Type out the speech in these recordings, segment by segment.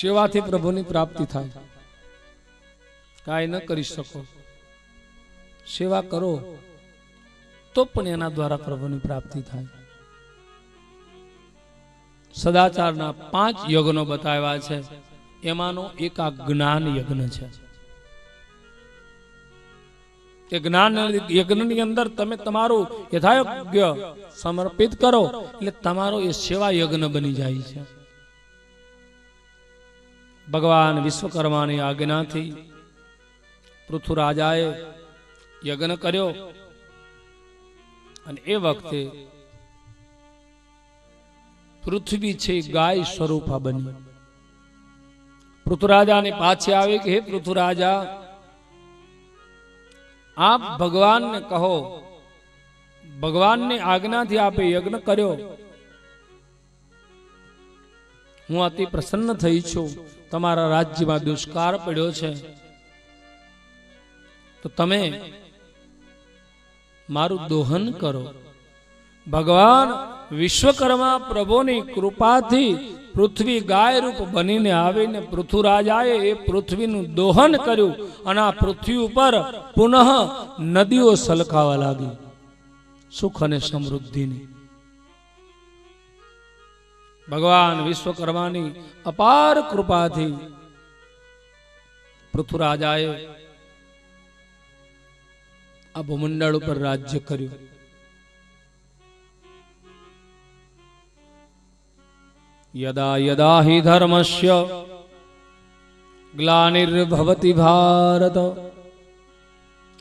સેવાથી પ્રભુની પ્રાપ્તિ થાય, કાંઈ ન કરી શકો, સેવા કરો તો પણ એના દ્વારા પ્રભુની પ્રાપ્તિ થાય. સદાચારના 5 યજ્ઞો બતાવ્યા છે, એમાંનો એક આ જ્ઞાન યજ્ઞ છે. એ જ્ઞાન યજ્ઞની અંદર તમે તમારું યથાયોગ્ય સમર્પિત કરો એટલે તમારો એ સેવા યજ્ઞ બની જાય છે. ભગવાન વિશ્વકર્માની આજ્ઞાથી પૃથ્વીરાજાએ યજ્ઞ કર્યો અને એ વખતે પૃથ્વી છે ગાય સ્વરૂપા બની. પૃથ્વીરાજાને પાછી આવી કે હે પૃથ્વીરાજા, આપ ભગવાનને કહો, ભગવાનની આજ્ઞાથી આપે યજ્ઞ કર્યો, હું અતિ પ્રસન્ન થઈ છું. તમારા રાજ્યમાં દુષ્કાળ પડ્યો છે, તો તમે મારું દોહન કરો. ભગવાન વિશ્વકર્મા પ્રભુની કૃપાથી પૃથ્વી ગાય રૂપ બનીને આવીને પૃથ્વીરાજાએ એ પૃથ્વીનું દોહન કર્યું અને આ પૃથ્વી ઉપર પુનઃ નદીઓ સલકાવા લાગી, સુખ અને સમૃદ્ધિની. ભગવાન વિશ્વકર્માની અપાર કૃપાથી પૃથ્વીરાજાએ આ ભૂમંડળ ઉપર રાજ્ય કર્યું. યદા યદા હિ ધર્મસ્ય ગ્લાનિર્ભવતિ ભારત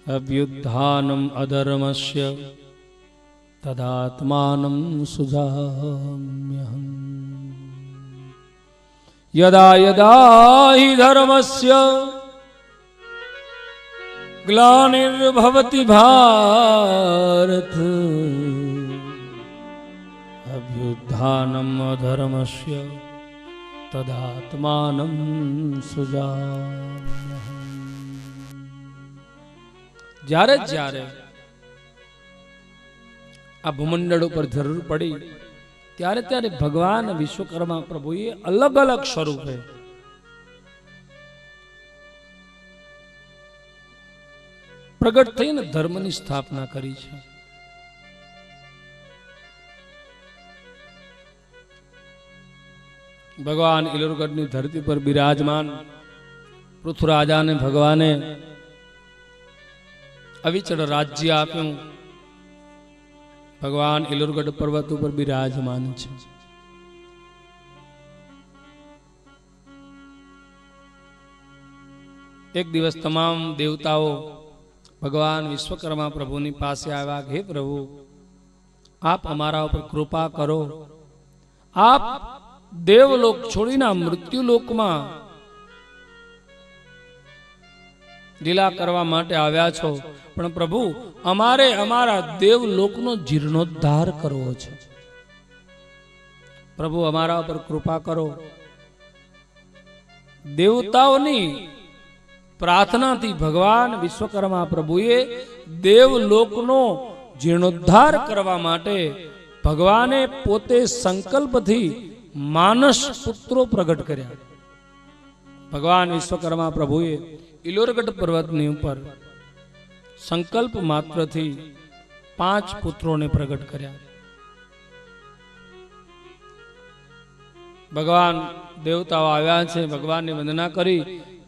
અભ્યુત્થાનમ અધર્મસ્ય તદાત્માનં સુજામ્યહં. યદા યદા હિ ધર્મસ્ય ગ્લાનિર્ભવતિ ભારત અભ્યુત્થાનમ અધર્મસ્ય તદાત્માનં સુજામ્યહં. જ્યારે જ્યારે આ ભૂમંડળ ઉપર જરૂર પડી ત્યારે ત્યારે ભગવાન વિશ્વકર્મા પ્રભુએ અલગ અલગ સ્વરૂપે પ્રગટ થઈને ધર્મની સ્થાપના કરી છે. ભગવાન ઇલોરગઢની ધરતી પર બિરાજમાન પૃથ્વીરાજાને ભગવાને અવિચળ રાજ્ય આપ્યું. ભગવાન ઇલોરગઢ પર્વત ઉપર બિરાજમાન છે. એક દિવસ તમામ દેવતાઓ ભગવાન વિશ્વકર્મા પ્રભુની પાસે આવ્યા, હે પ્રભુ, આપ અમારા ઉપર કૃપા કરો. આપ દેવલોક છોડીને મૃત્યુલોકમાં લીલા કરવા માટે આવ્યા છો, પણ પ્રભુ અમારે અમારા દેવલોકનો જીર્ણોદ્ધાર કરવો છે. પ્રભુ અમારા ઉપર કૃપા કરો. દેવતાઓની પ્રાર્થનાથી ભગવાન વિશ્વકર્મા પ્રભુએ દેવલોકનો જીર્ણોદ્ધાર કરવા માટે ભગવાને પોતે સંકલ્પથી માનસ પુત્રો પ્રગટ કર્યા. ભગવાન વિશ્વકર્મા પ્રભુએ ઇલોરગઢ પર્વતની ઉપર સંકલ્પ માત્રથી 5 પુત્રોને પ્રગટ કર્યા. ભગવાન દેવતાઓ આવ્યા છે, ભગવાનની વંદના કરી.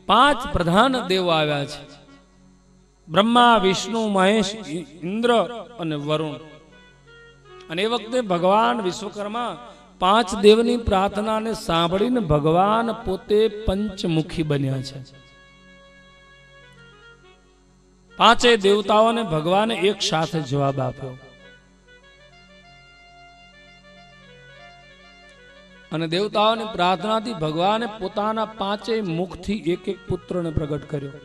5 પ્રધાન દેવો આવ્યા છે, બ્રહ્મા, વિષ્ણુ, મહેશ, ઇન્દ્ર અને વરુણ. અને એ વખતે ભગવાન વિશ્વકર્મા 5 દેવની પ્રાર્થનાને સાંભળીને ભગવાન પોતે પંચમુખી બન્યા છે. 5 દેવતાઓને ભગવાને એક સાથે જવાબ આપ્યો અને દેવતાઓની પ્રાર્થનાથી ભગવાને પોતાના 5 મુખથી એક એક પુત્રને પ્રગટ કર્યો.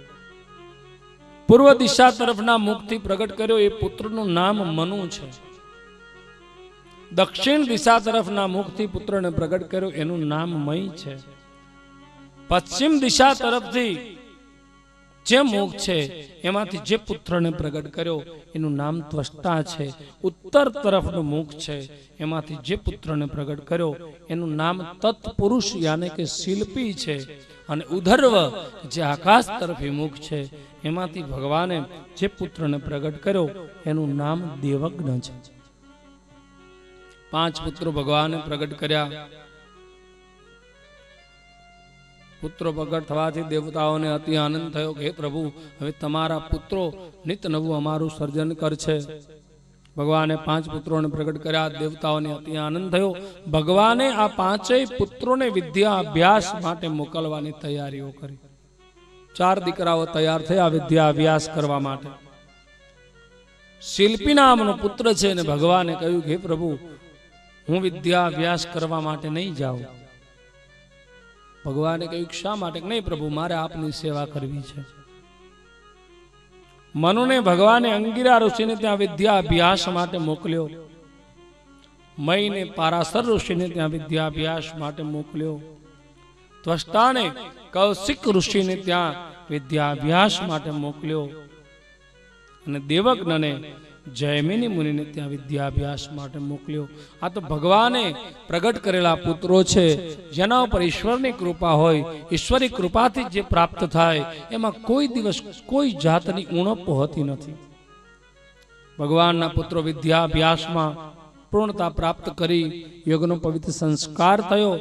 પૂર્વ દિશા તરફના મુખથી પ્રગટ કર્યો, એ પુત્રનું નામ મનુ છે. દક્ષિણ દિશા તરફના મુખથી પુત્રને પ્રગટ કર્યો, એનું નામ મય છે. પશ્ચિમ દિશા તરફથી જે મુખ છે એમાંથી જે પુત્રને પ્રગટ કર્યો એનું નામ ત્વષ્ટા છે. ઉત્તર તરફનું મુખ છે એમાંથી જે પુત્રને પ્રગટ કર્યો એનું નામ તત્પુરુષ યાને કે શિલ્પી છે. અને ઉધર્વ જે આકાશ તરફી મુખ છે એમાંથી ભગવાને જે પુત્રને પ્રગટ કર્યો એનું નામ દેવજ્ઞ છે. 5 પુત્રો ભગવાને પ્રગટ કર્યા. પુત્રો પ્રગટ થવાથી દેવતાઓને અતિ આનંદ થયો કે હે પ્રભુ, હવે તમારા પુત્રો નિત નવું અમારું સર્જન કરશે. ભગવાને 5 પુત્રોને પ્રગટ કર્યા. દેવતાઓને અતિ આનંદ થયો. ભગવાને આ 5 પુત્રોને વિદ્યા અભ્યાસ માટે મોકલવાની તૈયારીઓ કરી. 4 દીકરાઓ તૈયાર થયા વિદ્યા અભ્યાસ કરવા માટે. શિલ્પી નામનો પુત્ર છે અને ભગવાને કહ્યું કે હે પ્રભુ, હું વિદ્યા અભ્યાસ કરવા માટે નહીં જાઉં. ભગવાને કહ્યું શા માટે? નહીં પ્રભુ, મારે આપની સેવા કરવી છે. મનુને ભગવાને અંગિરા ઋષિને ત્યાં વિદ્યા અભ્યાસ માટે મોકલ્યો. મયને પારાશર ઋષિને ત્યાં વિદ્યા અભ્યાસ માટે મોકલ્યો. ત્વષ્ટાને કૌશિક ઋષિને ત્યાં વિદ્યા અભ્યાસ માટે મોકલ્યો. અને દેવજ્ઞને જયમિની મુનિને ત્યાં વિદ્યા અભ્યાસ માટે મોકલ્યો. આ તો ભગવાને પ્રગટ કરેલા પુત્રો છે, જેના ઉપર ઈશ્વરની કૃપા હોય. ઈશ્વરી કૃપાથી જે પ્રાપ્ત થાય એમાં કોઈ દિવસ કોઈ જાતની ઉણપ હોતી નથી. ભગવાનના પુત્રો વિદ્યા અભ્યાસમાં પૂર્ણતા પ્રાપ્ત કરી યોગનો પવિત્ર સંસ્કાર થયો.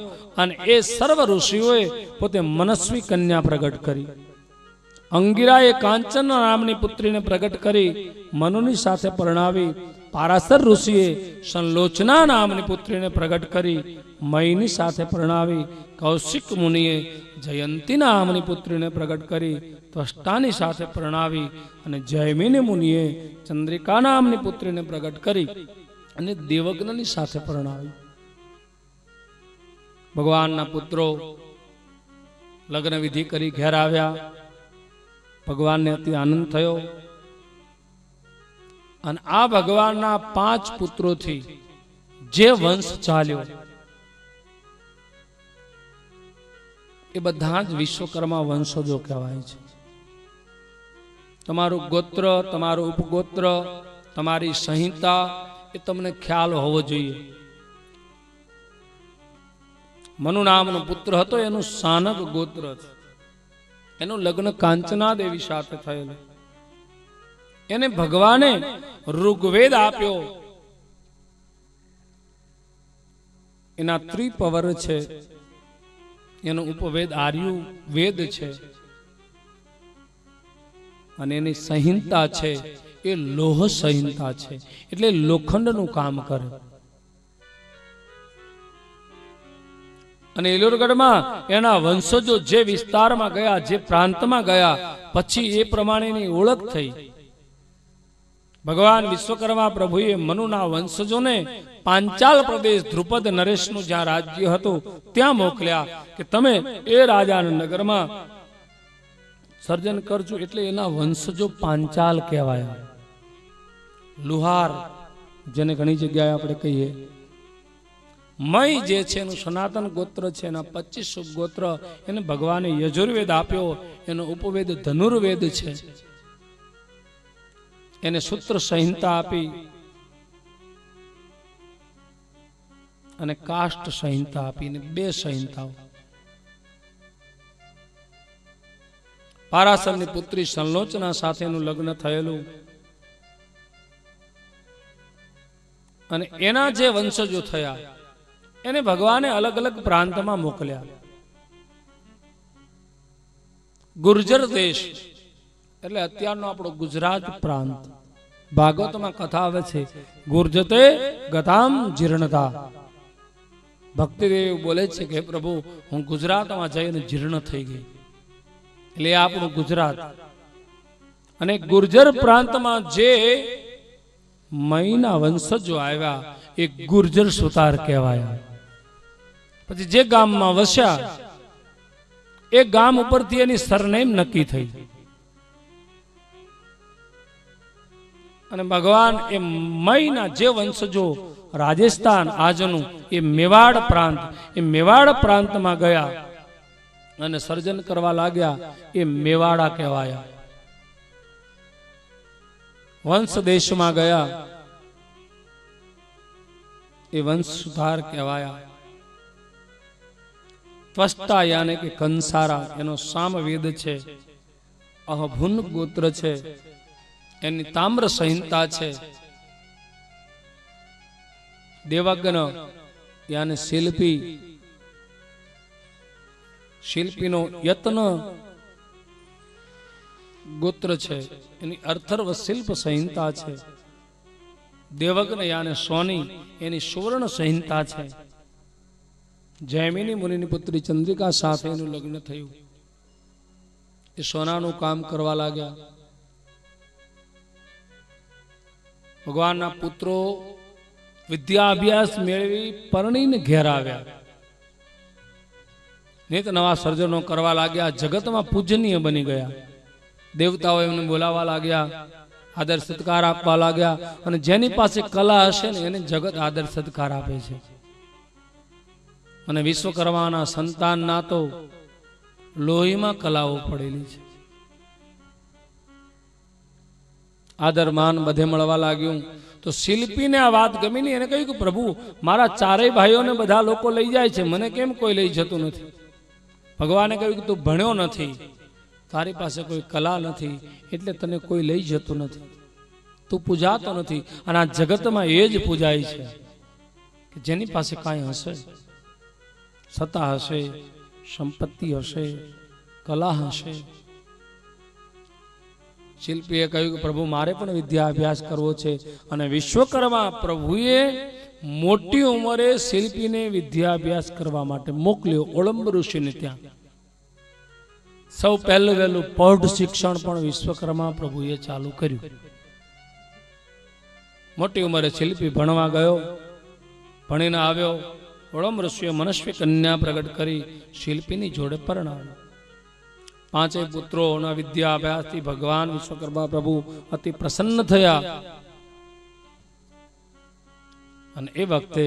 અને એ સર્વ ઋષિઓએ પોતે મનસ્વી કન્યા પ્રગટ કરી. અંગિરાએ કાંચન નામની પુત્રીને પ્રગટ કરી મનુની સાથે પરણાવી. પારાશર ઋષિએ સંલોચના નામની પુત્રીને પ્રગટ કરી મયની સાથે પરણાવી. કૌશિક મુનિએ જયંતી નામની પુત્રીને પ્રગટ કરી ત્વષ્ટાની સાથે પરણાવી. અને જયમિની મુનિએ ચંદ્રિકા નામની પુત્રીને પ્રગટ કરી અને દેવજ્ઞની સાથે પરણાવી. ભગવાનના પુત્રો લગ્ન વિધિ કરી ઘેર આવ્યા. ભગવાનને અતિ આનંદ થયો. અને આ ભગવાનના 5 પુત્રોથી જે વંશ ચાલ્યો એ બધા જ વિશ્વકર્મા વંશજો કહેવાય છે. તમારું ગોત્ર, તમારું ઉપગોત્ર, તમારી સંહિતા એ તમને ખ્યાલ હોવો જોઈએ. મનુ નામનો પુત્ર હતો, એનું સાનક ગોત્ર છે. એનું લગ્ન કાંચના દેવી સાથે થયેલું. એને ભગવાને ઋગ્વેદ આપ્યો. એના ત્રિપવર છે. એનો ઉપવેદ આર્યુ વેદ છે. અને એની સંહિતા છે એ લોહ સંહિતા છે, એટલે લોખંડનું કામ કરે. અને એલોરગઢમાં એના વંશજો જે વિસ્તારમાં ગયા, જે પ્રાંતમાં ગયા, પછી એ પ્રમાણેની ઓળખ થઈ. ભગવાન વિશ્વકર્મા પ્રભુએ મનુના વંશજોને પાંચાલ પ્રદેશ ધ્રુપદ નરેશનું જ્યાં રાજ્ય હતું ત્યાં મોકલ્યા કે તમે એ રાજાના નગરમાં સર્જન કરજો. એટલે એના વંશજો પાંચાલ કહેવાયા. લુહાર, જેને ઘણી જગ્યાએ આપણે કહીએ. મય જે છે એનું સનાતન ગોત્ર છે. એના 25 ઉપગોત્ર. એને ભગવાને યજુર્વેદ આપ્યો. એનો ઉપવેદ ધનુર્વેદ છે. એને સૂત્ર સંહિતા આપી અને કાષ્ટ સંહિતા આપી. 2 સંહિતાઓ. પારાશરની પુત્રી સંલોચના સાથેનું લગ્ન થયેલું. અને એના જે વંશજો થયા એને ભગવાને અલગ અલગ પ્રાંતમાં મોકલ્યા. ગુર્જર દેશ એટલે અત્યારનો આપણો ગુજરાત પ્રાંત. ભાગવતમાં કથા આવે છે, ગુર્જતે ગતામ જીર્ણતા. ભક્તિદેવ બોલે છે કે પ્રભુ, હું ગુજરાતમાં જઈને જીર્ણ થઈ ગઈ. એટલે આપણું ગુજરાત. અને ગુર્જર પ્રાંતમાં જે મયના વંશજો આવ્યા એ ગુર્જર સુતાર કહેવાયા. પછી જે ગામમાં વસ્યા એ ગામ ઉપરથી એની સરનેમ નક્કી થઈ. અને ભગવાન એ મયના જે વંશજો રાજસ્થાન આજનું એ મેવાડ પ્રાંત, એ મેવાડ પ્રાંતમાં ગયા અને સર્જન કરવા લાગ્યા. એ મેવાડા કહેવાયા. વંશ દેશમાં ગયા, એ વંશ સુધાર કહેવાયા. ત્વષ્ટા યાને કે કંસારા એનો સામવેદ છે, અહભુન ગોત્ર છે, એની તામ્ર સંહિતા છે. દેવજ્ઞ યાને શિલ્પી, શિલ્પીનો યત્ન ગોત્ર છે, એની અર્થર્વ શિલ્પ સંહિતા છે. દેવજ્ઞ યાને સોની, એની સુવર્ણ સંહિતા છે. જૈમિની મુનિની પુત્રી ચંદ્રિકા સાથે એનું લગ્ન થયું. એ સોનાનું કામ કરવા લાગ્યા. ભગવાનના પુત્રો વિદ્યા અભ્યાસ મેળવી પરણીને ઘેર આવ્યા. નિત નવા સર્જનો કરવા લાગ્યા, જગતમાં પૂજનીય બની ગયા. દેવતાઓ એમને બોલાવવા લાગ્યા, આદર સત્કાર આપવા લાગ્યા, અને જેની પાસે કલા હશે ને એને જગત આદર સત્કાર આપે છે. અને વિશ્વકર્માના સંતાનના તો લોહીમાં કલાઓ પડેલી છે. આદર માન બધે મળવા લાગ્યું. તો શિલ્પીને આ વાત ગમી નહીં. એને કહ્યું કે પ્રભુ, મારા ચારેય ભાઈઓને બધા લોકો લઈ જાય છે, મને કેમ કોઈ લઈ જતું નથી? ભગવાને કહ્યું કે તું ભણ્યો નથી, તારી પાસે કોઈ કલા નથી, એટલે તને કોઈ લઈ જતું નથી. તું પૂજાતો નથી. અને આ જગતમાં એ જ પૂજાય છે કે જેની પાસે કાંઈ હશે, સત્તા હશે, સંપત્તિ હશે, કલા હશે. શિલ્પીએ કહ્યું કે પ્રભુ, મારે પણ વિદ્યા અભ્યાસ કરવો છે. અને વિશ્વકર્મા પ્રભુએ મોટી ઉંમરે શિલ્પીને વિદ્યા અભ્યાસ કરવા માટે મોકલ્યો ઓળંબ ઋષિને ત્યાં. સૌ પહેલું વહેલું પૌઢ શિક્ષણ પણ વિશ્વકર્મા પ્રભુએ ચાલુ કર્યું. મોટી ઉંમરે શિલ્પી ભણવા ગયો, ભણીને આવ્યો. ઓળંબ ઋષિએ મનસ્વી કન્યા પ્રગટ કરી શિલ્પીની જોડે પરણાવ્યો. પાંચેય પુત્રોના વિદ્યા અભ્યાસથી ભગવાન વિશ્વકર્મા પ્રભુ અતિ પ્રસન્ન થયા. અને એ વખતે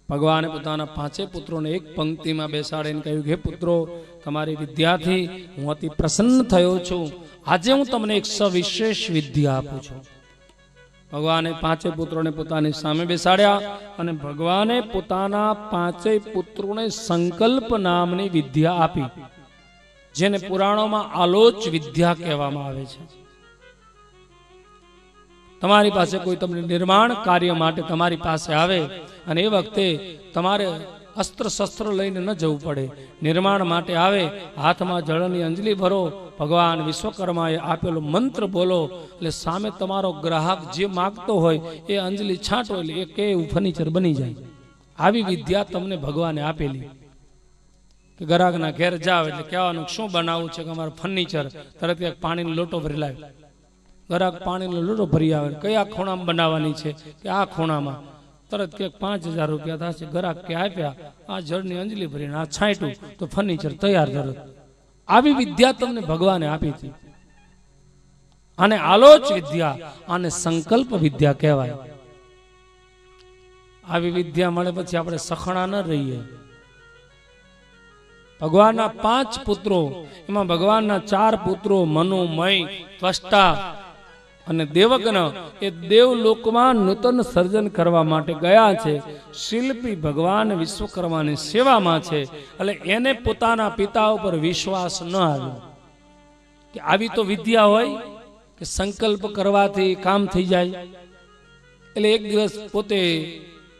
ભગવાને પોતાના પાંચેય પુત્રોને એક પંક્તિમાં બેસાડીને કહ્યું, હે પુત્રો, તમારી વિદ્યાથી હું અતિ પ્રસન્ન થયો છું. આજે હું તમને એક સવિશેષ વિદ્યા આપું છું. ભગવાને પાંચેય પુત્રોને પોતાની સામે બેસાડ્યા અને ભગવાને પોતાના પાંચેય પુત્રોને સંકલ્પ નામની વિદ્યા આપી, જેને પુરાણોમાં આલોચ વિદ્યા કહેવામાં આવે છે. તમારી પાસે કોઈ તમને નિર્માણ કાર્ય માટે તમારી પાસે આવે અને એ વખતે તમારે અસ્ત્ર શસ્ત્ર લઈને ન જવું પડે. નિર્માણ માટે આવે, હાથમાં જળની અંજલિ ભરો, ભગવાન વિશ્વકર્માએ આપેલો મંત્ર બોલો, એટલે સામે તમારો ગ્રાહક જે માગતો હોય એ અંજલિ છાંટો, એટલે એ કેવું ફર્નિચર બની જાય. આવી વિદ્યા તમને ભગવાને આપેલી. કે ગ્રાહકના ઘેર જાવ એટલે કહેવાનું શું બનાવવું છે કે અમારે ફર્નિચર, તરત એક પાણીનો લોટો ભરી લાવે. ગ્રાહક પાણીનો લોટો ભરી આવે, કયા ખૂણામાં બનાવવાની છે કે આ ખૂણામાં, તરત કે 5,000 રૂપિયા થશે. ગ્રાહક કે આપ્યા, આ જળની અંજલિ ભરીને આ છાંટ્યું તો ફર્નિચર તૈયાર તરત. આવી વિદ્યા તમને ભગવાને આપી હતી. આને આલોચ વિદ્યા, આને સંકલ્પ વિદ્યા કહેવાય. આવી વિદ્યા મળે પછી આપણે સખણા ન રહીએ. ભગવાનના 5 પુત્રો, એમાં ભગવાનના 4 પુત્રો મનુ, મય, ત્વષ્ટા અને દેવજ્ઞ એ દેવલોકમાં નૂતન સર્જન કરવા માટે ગયા છે. શિલ્પી ભગવાન વિશ્વકર્માની સેવામાં છે. એટલે એને પોતાના પિતા ઉપર વિશ્વાસ ન આવ્યો કે આવી તો વિદ્યા હોય કે સંકલ્પ કરવાથી કામ થઈ જાય. એટલે એક દિવસ પોતે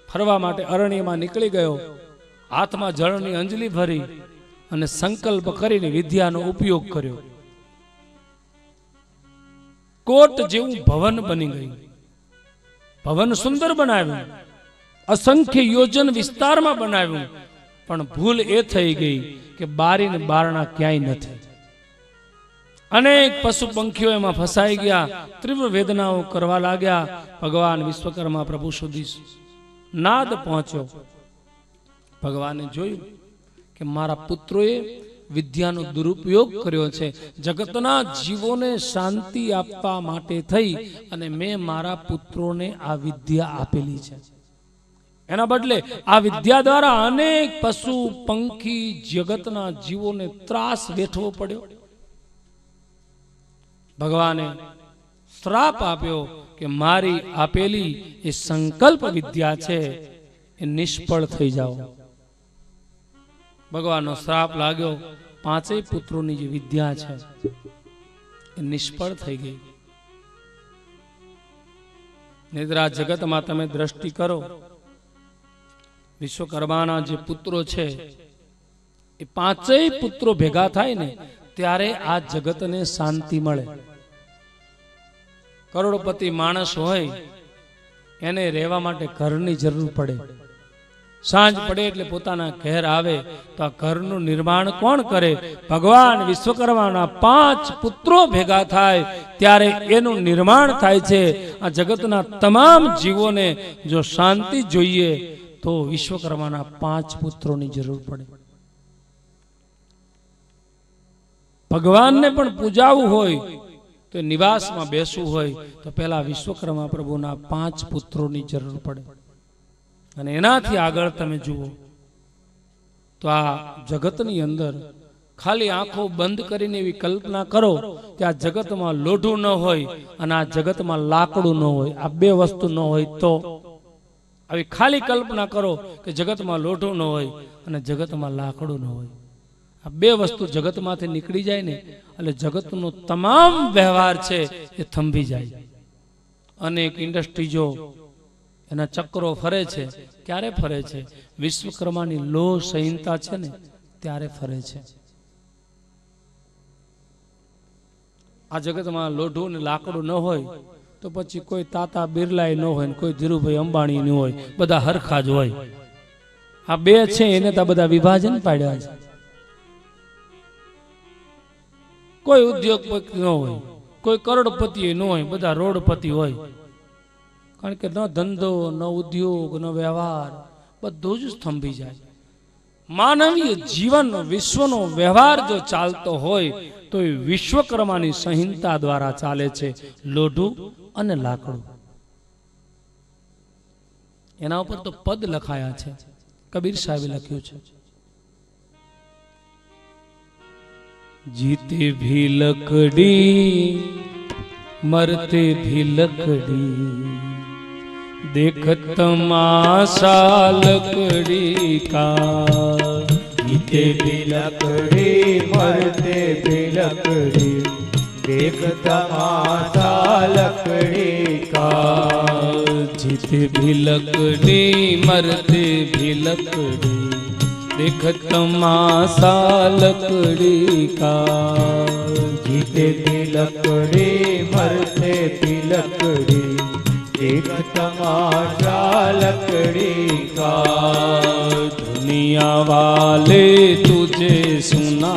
ફરવા માટે અરણ્યમાં નીકળી ગયો, હાથમાં જળની અંજલિ ભરી અને સંકલ્પ કરીને વિદ્યાનો ઉપયોગ કર્યો. કોટ જેવું ભવન બની ગયું. ભવન સુંદર બનાવ્યું, અસંખ્ય યોજન વિસ્તારમાં બનાવ્યું, પણ ભૂલ એ થઈ ગઈ કે બારી ને બારણા ક્યાંય નથી. અનેક પશુ પંખીઓ એમાં ફસાઈ ગયા, તીવ્ર વેદનાઓ કરવા લાગ્યા. ભગવાન વિશ્વકર્મા પ્રભુ સુધી નાદ પહોંચ્યો. ભગવાને જોયું કે મારા પુત્રોએ વિદ્યાનો દુરુપયોગ કર્યો છે. જગતના જીવોને શાંતિ આપવા માટે થઈ અને મેં મારા પુત્રોને આ વિદ્યા આપેલી છે. એના બદલે આ વિદ્યા દ્વારા અનેક પશુ પંખી જગતના જીવોને ત્રાસ વેઠવો પડ્યો. ભગવાને શ્રાપ આપ્યો કે મારી આપેલી એ સંકલ્પ વિદ્યા છે એ નિષ્ફળ થઈ જાઓ. ભગવાનનો શ્રાપ લાગ્યો. પાંચેય પુત્રોની જે વિદ્યા છે એ નિષ્ફળ થઈ ગઈ. નહીંતર આ જગતમાં તમે દ્રષ્ટિ કરો, વિશ્વકર્માના જે પુત્રો છે એ પાંચેય પુત્રો ભેગા થાય ને ત્યારે આ જગતને શાંતિ મળે. કરોડપતિ માણસ હોય એને રહેવા માટે ઘરની જરૂર પડે. સાંજ પડે એટલે પોતાના ઘેર આવે તો આ ઘરનું નિર્માણ કોણ કરે? ભગવાન વિશ્વકર્માના 5 પુત્રો ભેગા થાય ત્યારે એનું નિર્માણ થાય છે. આ જગતના તમામ જીવોને જો શાંતિ જોઈએ તો વિશ્વકર્માના 5 પુત્રોની જરૂર પડે. ભગવાનને પણ પૂજાવું હોય તો નિવાસમાં બેસવું હોય તો પહેલા વિશ્વકર્મા પ્રભુના 5 પુત્રોની જરૂર પડે. અને એનાથી આગળ તમે જુઓ તો આ જગતની અંદર ખાલી આંખો બંધ કરીને એવી કલ્પના કરો કે આ જગતમાં લોઢું ન હોય અને આ જગતમાં લાકડું ન હોય, આ બે વસ્તુ ન હોય તો આવી ખાલી કલ્પના કરો કે જગતમાં લોઢું ન હોય અને જગતમાં લાકડું ન હોય. આ બે વસ્તુ જગતમાંથી નીકળી જાય ને એટલે જગતનો તમામ વ્યવહાર છે એ થંભી જાય. અનેક ઇન્ડસ્ટ્રીઝો એના ચક્રો ફરે છે. ક્યારે ફરે છે? વિશ્વકર્માની લોહ સંહિતા છે ને ત્યારે ફરે છે. આ જગતમાં લોઢું ને લાકડું ન હોય તો પછી કોઈ તાતા બિરલાય ન હોય ને કોઈ ધીરુભાઈ અંબાણી ન હોય, બધા હરખા જ હોય. આ બે છે એને તો બધા વિભાજન પાડ્યા છે. કોઈ ઉદ્યોગપતિ ન હોય, કોઈ કરોડપતિ ન હોય, બધા રોડપતિ હોય. કારણ કે ન ધંધો, ન ઉદ્યોગ, ન વ્યવહાર, બધું જ સ્તંભી જાય. માનવીય જીવન, વિશ્વનો વ્યવહાર જો ચાલતો હોય તો એ વિશ્વકર્માની સંહિતા દ્વારા ચાલે છે, લોઢું અને લાકડું. એના ઉપર તો પદ લખાયા છે, કબીર સાહેબે લખ્યું છે, जीते भी लकड़ी मरते भी लकड़ी देखत तमाशा लकड़ी का जीते भी लकड़ी मरते भी लकड़ी देखत तमाशा लकड़ी का जीते भी लकड़ी मरते भी लकड़ी देखत तमाशा लकड़ी का जीते भी लकड़ी मरते भी लकड़ी देखत तमाशा लकड़ी का दुनिया वाले तुझे सुना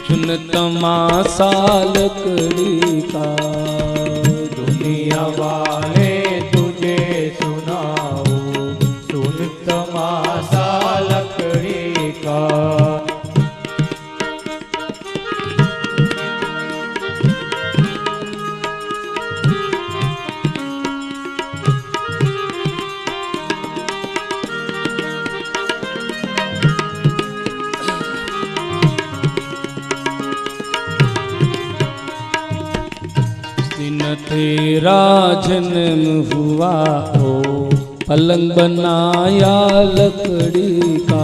सुन तमाशा लकड़ी का दुनिया वाले तुझे सुनाओ सुन तमाशा लकड़ी का तेरा जन्म हुआ हो पलंग बनाया लकड़ी का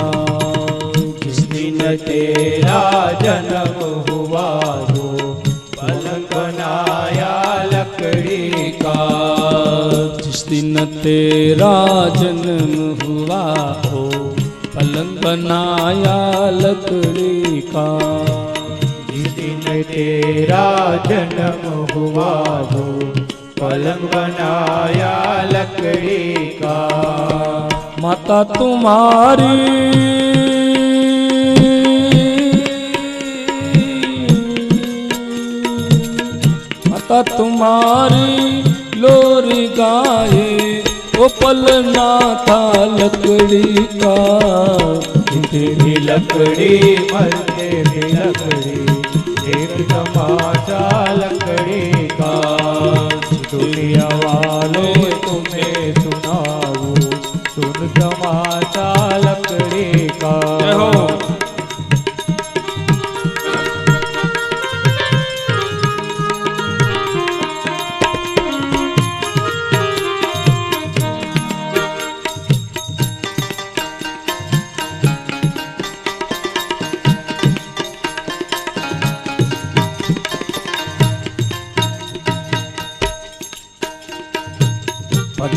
जिस दिन तेरा जन्म हुआ हो पलंग बनाया लकड़ी का जिस दिन तेरा जन्म हुआ हो पलंग बनाया लकड़ी का तेरा जन्म हुआ हो पलंग बनाया लकड़ी का माता तुम्हारी माता तुम्हारी लोरी गाए वो पलना था लकड़ी का जीते भी लकड़ी मरते भी लकड़ी एक तमाशा लकड़ी का दुनिया वालों तुम्हें सुनाओ सुन तमाशा लकड़ी का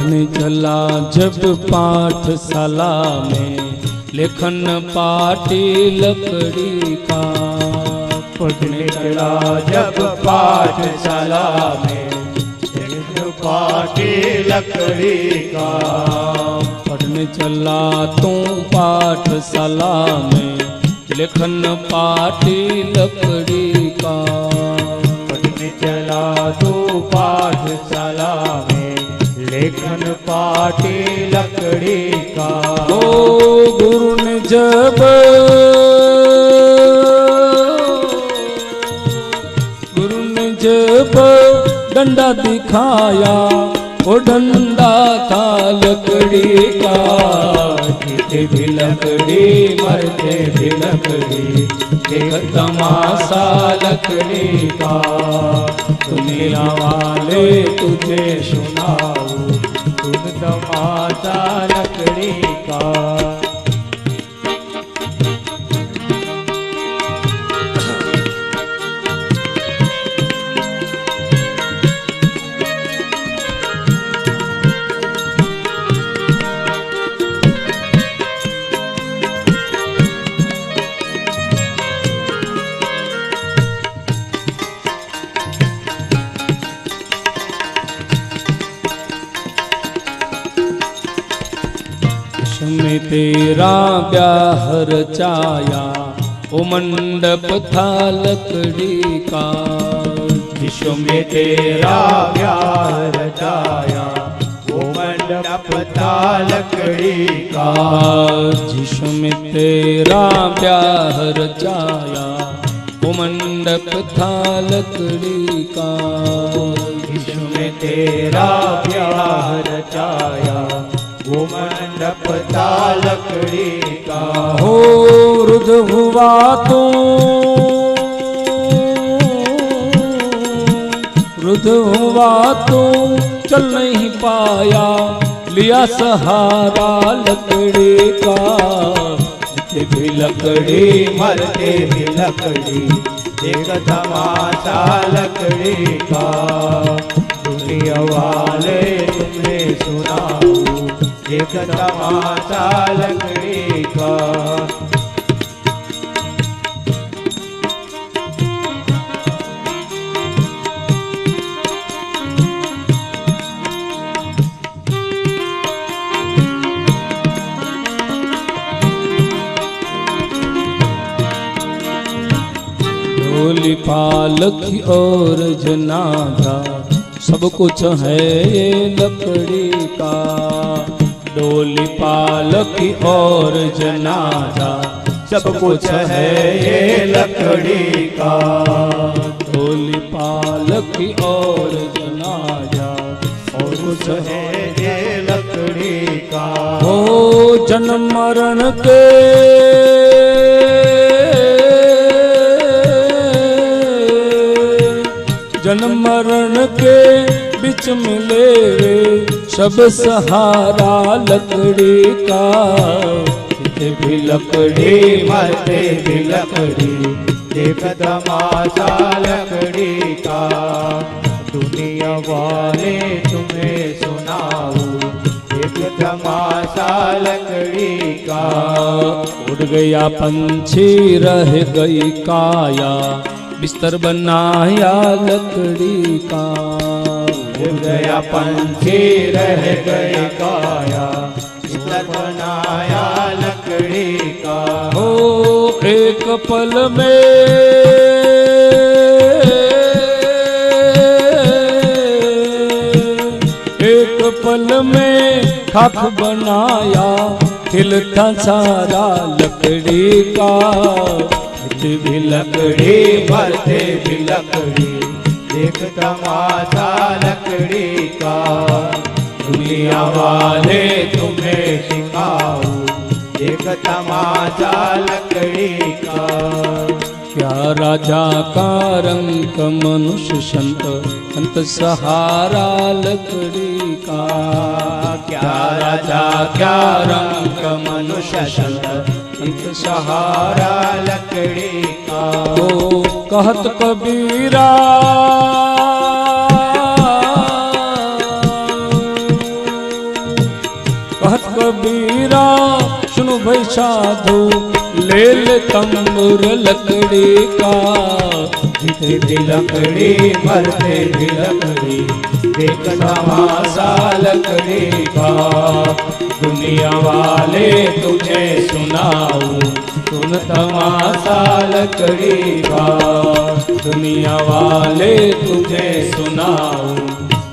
पढ़ने चला जब पाठशाला में, लेखन पाटी लकड़ी का। पढ़ने चला जब पाठशाला में, लेखन पाटी लकड़ी का। पढ़ने चला तू पाठशाला में, लेखन पाटी लकड़ी का। पढ़ने चला तू पाठशाला में, लेखन पाटी लकड़ी का। ओ गुरु ने जब डंडा दिखाया, वो डंडा था लकड़ी का। जीते भी लकड़ी, मरते भी लकड़ी, देख तमाशा लकड़ी का। दुनिया वाले तुझे सुनाओ, तुम तमाशा लकड़ी का। में तेरा ब्याह रचाया, ओ मंडप था लकड़ी का। विश्व में तेरा ब्याह रचाया, वो मंडप था लकड़ी का। जिसम में तेरा ब्याह रचाया, वो मंडप था लकड़ी का। विश्व में तेरा ब्याह रचाया, वो मंडप था लकड़ी का। हो रुद्ध हुआ तो, रुद्ध हुआ तो चल नहीं पाया, लिया सहारा लकड़ी का। जीते भी लकड़ी, मरते भी लकड़ी, देख तमाशा लकड़ी का। दुनिया वाले तुम्हें सुनाओ, एक तमाशा लकड़ी का। ढोली पालकी और जनाजा, सब कुछ है ये लकड़ी का। डोली पालकी और जनाजा, सब कुछ है ये लकड़ी का। डोली पालकी और जनाजा, और कुछ है ये लकड़ी का। हो जन्म मरण के जन्म मरण के बीच मिले रे, सब सहारा लकड़ी का। जीते भी लकड़ी, मरते भी लकड़ी, देख तमाशा लकड़ी का। दुनिया वाले तुम्हें सुनाओ, एक तमाशा लकड़ी का। उड़ गया पंछी, रह गई काया, बिस्तर बनाया लकड़ी का। उड़ गया पंछी, रह गई काया, बिस्तर बनाया लकड़ी का। हो एक पल में, एक पल में खाक बनाया, खिलता सारा लकड़ी का। भी लकड़ी, मरते भी लकड़ी, देख तमाशा लकड़ी का। दुनिया वाले तुम्हें सिखाओ, एक तमाशा लकड़ी का। क्या राजा का रंग मनुष्य संत, संत सहारा लकड़ी का। क्या राजा क्या रंग मनुष्य संत, संत सहारा लकड़ी का। ओ कहत कबीरा, भाई साधु ले ले तंबूर लकड़ी का, जीते भी लकड़ी मरते भी लकड़ी, देख तमाशा लकड़ी का। दुनिया वाले तुझे सुनाऊं, सुन तमाशा लकड़ी का। दुनिया वाले तुझे सुनाऊं,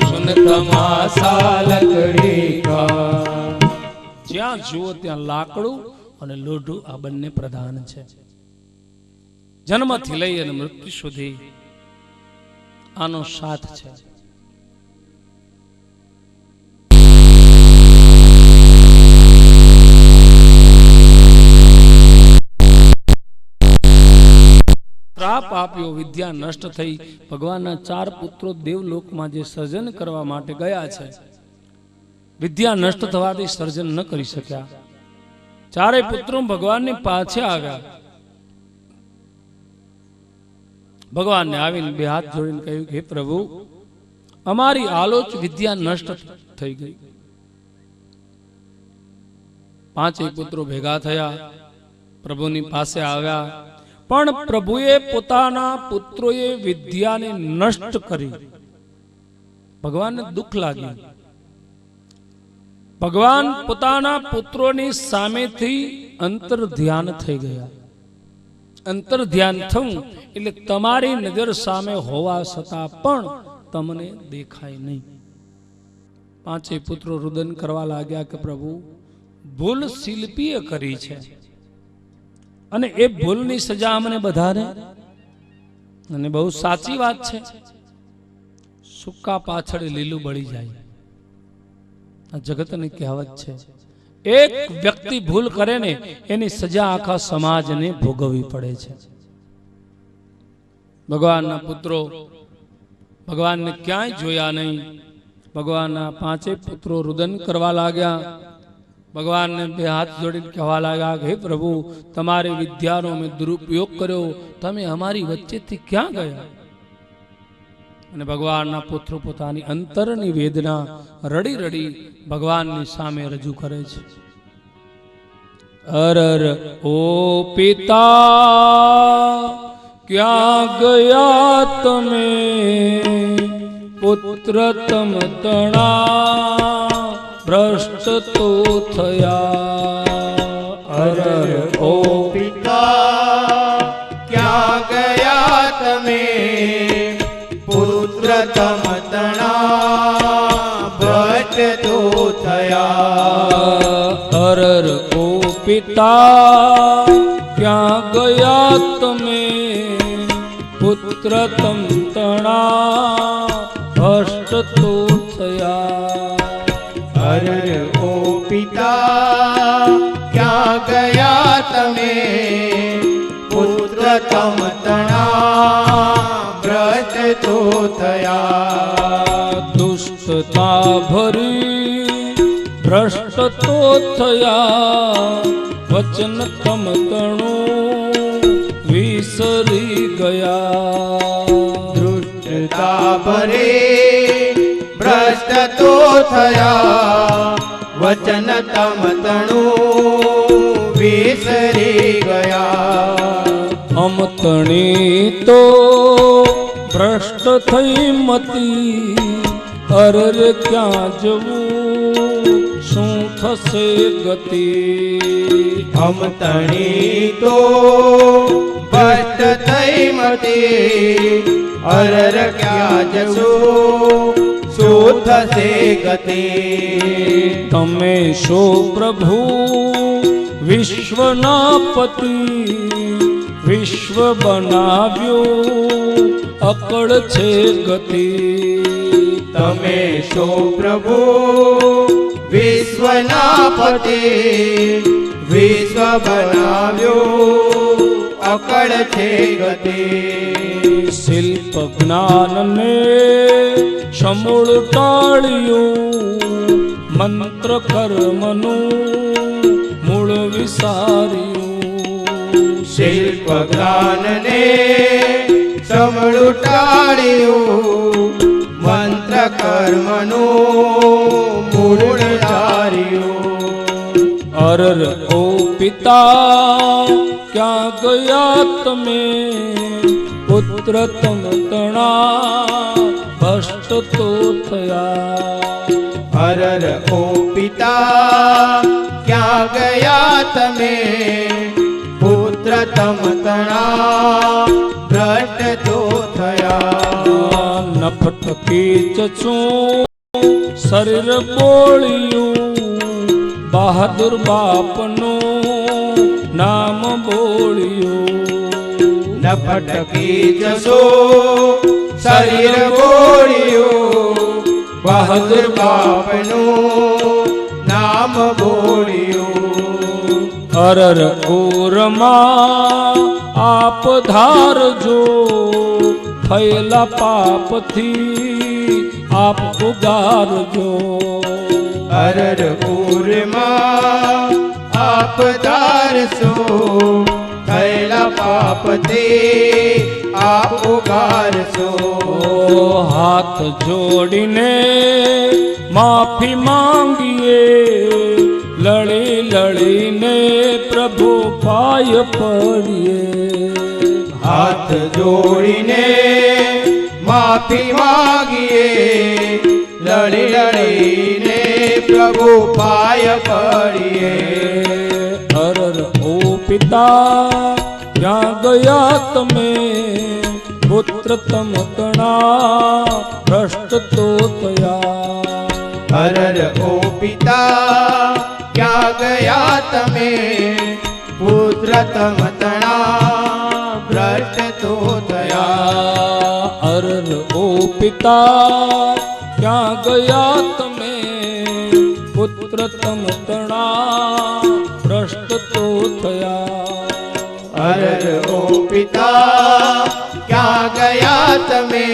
सुन तमाशा लकड़ी का। જ્યાં જુઓ ત્યાં લાકડું અને લોઢું આ બંને પ્રધાન છે. જન્મથી લઈ અને મૃત્યુ સુધી આનો સાથ છે. શ્રાપ આપ્યો, વિદ્યા નષ્ટ થઈ. ભગવાનના 4 પુત્રો દેવલોકમાં જે સર્જન કરવા માટે ગયા છે, વિદ્યા નષ્ટ થવાથી સર્જન ન કરી શક્યા. 4 પુત્રો ભગવાનની પાસે આવ્યા. ભગવાનને આવીને 2 હાથ જોડીને કહ્યું કે હે પ્રભુ, અમારી આલોચ વિદ્યા નષ્ટ થઈ ગઈ. 5 પુત્રો ભેગા થયા, પ્રભુની પાસે આવ્યા. પણ પ્રભુએ પોતાના પુત્રોએ વિદ્યાને નષ્ટ કરી. ભગવાનને દુઃખ લાગ્યું. ભગવાન પોતાના પુત્રોની સામેથી અંતર ધ્યાન થઈ ગયા. અંતર ધ્યાન થવું એટલે તમારી નજર સામે હોવા છતાં પણ તમને દેખાય નહીં. 5 પુત્રો રુદન કરવા લાગ્યા કે પ્રભુ, ભૂલ શિલ્પીએ કરી છે અને એ ભૂલની સજા અમને બધાને. અને બહુ સાચી વાત છે, સુકા પાછળ લીલું બળી જાય. આ જગતની કહેવત છે. એક વ્યક્તિ ભૂલ કરે ને એની સજા આખા સમાજને ભોગવવી પડે છે. ભગવાનના પુત્રો ભગવાનને ક્યાંય જોયા નહીં. ભગવાનના 5 પુત્રો રુદન કરવા લાગ્યા. ભગવાનને 2 હાથ જોડીને કહેવા લાગ્યા કે હે પ્રભુ, તમારી વિદ્યાનો મેં દુરુપયોગ કર્યો, તમે અમારી વચ્ચેથી ક્યાં ગયા? અને ભગવાનના પુત્રો પોતાની અંતરની વેદના રડી રડી ભગવાનની સામે રજૂ કરે છે. અરર ઓ પિતા, ક્યાં ગયા તમે? પુત્ર તમ તણા ભ્રષ્ટ તો થયા. અરર ઓ પિતા, ક્યાં ગયા તમે? પુત્ર તમ તણા ભટ્ટ તો થયા. અરર ઓ પિતા, ક્યાં ગયા તમે? પુત્ર તમ તણા ભ્રષ્ટ તો થયા. અરર ઓ પિતા, ક્યાં ગયા તમે? પુત્ર તમ તણા ભ્રષ્ટ તો થયા. દુષ્ટતા ભરી ભ્રષ્ટ તો થયા. વચન તમ તણું વિસરી ગયા. દુષ્ટતા ભરે ભ્રષ્ટ તો થયા. વચન તમ તણું વિસરી ગયા. અમતણી તો ભ્રષ્ટ થઈ મતી. અરર ક્યાં જવું, શું થશે ગતિ? અમતણી તો ભ્રષ્ટ થઈ મતી. અરર ક્યાં જશું, શું થશે ગતિ? તમે શો પ્રભુ વિશ્વના પતિ. વિશ્વ બનાવ્યું અકળ છે ગતિ. તમે શો પ્રભુ વિશ્વના પતિ. વિશ્વ બનાવ્યું અકળ છે ગતિ. શિલ્પ જ્ઞાનને સમૂળ ટાળ્યું. મંત્ર કર્મનું મૂળ વિસાર્યું. શિલ્પ જ્ઞાનને સમળું ટાળ્યું. મંત્ર કર્મનું મૂળ ટાળ્યું. અરર ઓ પિતા ક્યાં ગયા તમે, પુત્ર તમ તણા ભ્રષ્ટ તો થયા. અરર ઓ પિતા ક્યાં ગયા તમે, પુત્ર તમ તણા ભ્રષ્ટ તો થયા. નફટકી ચચું શરીર બોળ્યું, બહાદુર બાપનું નામ બોળ્યું. નફટકી જશો શરીર બોળ્યું, બહાદુર બાપનું નામ બોળ્યું. અરર ઓરમાં આપ ધારજો, થયેલા પાપથી આપ ઉગારજો. અરર પૂરમાં આપ ધારશો, થયેલા પાપથી આપ ઉગારશો. હાથ જોડીને માફી માંગીએ, લડી લડીને પ્રભુ પાય પડીએ. હાથ જોડીને માફી માંગીએ, લડી લડીને પ્રભુ પાય પડીએ. અરર ઓ પિતા ક્યાં ગયા તમે, પુત્ર તમ તણા ભ્રષ્ટ તો થયા. અરર ઓ પિતા ક્યાં ગયા તમે, પુત્ર તમ તણા ભ્રષ્ટ તો થયા. અરર ઓ પિતા ક્યાં ગયા તમે, પુત્ર તમ તણા ભ્રષ્ટ તો થયા. અરર ઓ પિતા ક્યાં ગયા તમે,